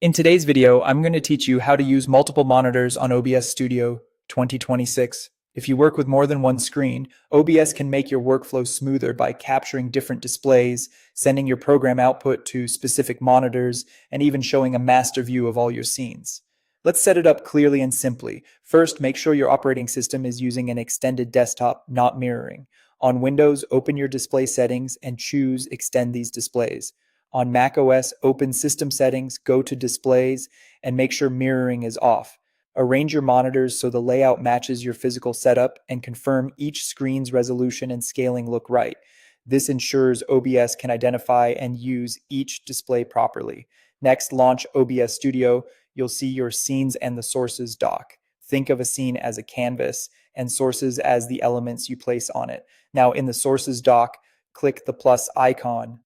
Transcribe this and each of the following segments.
In today's video, I'm going to teach you how to use multiple monitors on OBS Studio 2026. If you work with more than one screen, OBS can make your workflow smoother by capturing different displays, sending your program output to specific monitors, and even showing a master view of all your scenes. Let's set it up clearly and simply. First, make sure your operating system is using an extended desktop, not mirroring. On Windows, open your display settings and choose Extend these displays. On macOS, open System Settings, go to Displays, and make sure mirroring is off. Arrange your monitors so the layout matches your physical setup and confirm each screen's resolution and scaling look right. This ensures OBS can identify and use each display properly. Next, launch OBS Studio. You'll see your scenes and the sources dock. Think of a scene as a canvas and sources as the elements you place on it. Now, in the sources dock, click the plus icon.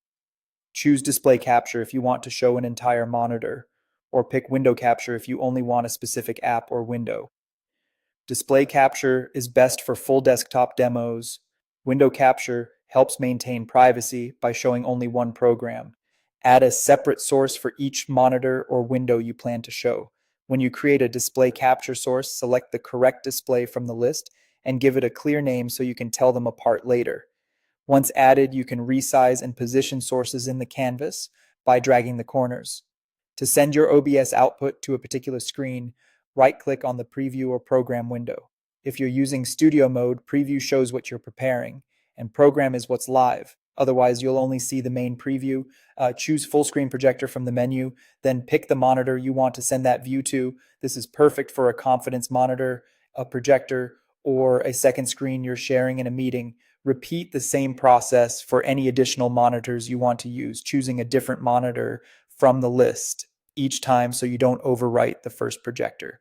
Choose display capture if you want to show an entire monitor, or pick window capture if you only want a specific app or window. Display capture is best for full desktop demos. Window capture helps maintain privacy by showing only one program. Add a separate source for each monitor or window you plan to show. When you create a display capture source, select the correct display from the list and give it a clear name so you can tell them apart later. Once added, you can resize and position sources in the canvas by dragging the corners. To send your OBS output to a particular screen, right-click on the Preview or Program window. If you're using Studio mode, Preview shows what you're preparing, and Program is what's live. Otherwise, you'll only see the main preview. Choose Full Screen Projector from the menu, then pick the monitor you want to send that view to. This is perfect for a confidence monitor, a projector, or a second screen you're sharing in a meeting. Repeat the same process for any additional monitors you want to use, choosing a different monitor from the list each time so you don't overwrite the first projector.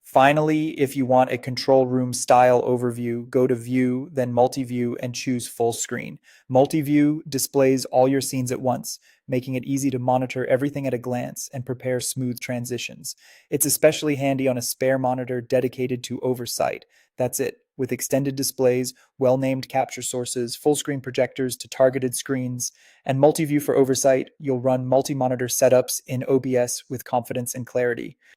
Finally, if you want a control room style overview, go to View, then Multi-View, and choose Full Screen. Multi-View displays all your scenes at once, making it easy to monitor everything at a glance and prepare smooth transitions. It's especially handy on a spare monitor dedicated to oversight. That's it. With extended displays, well-named capture sources, full-screen projectors to targeted screens, and multi-view for oversight, you'll run multi-monitor setups in OBS with confidence and clarity.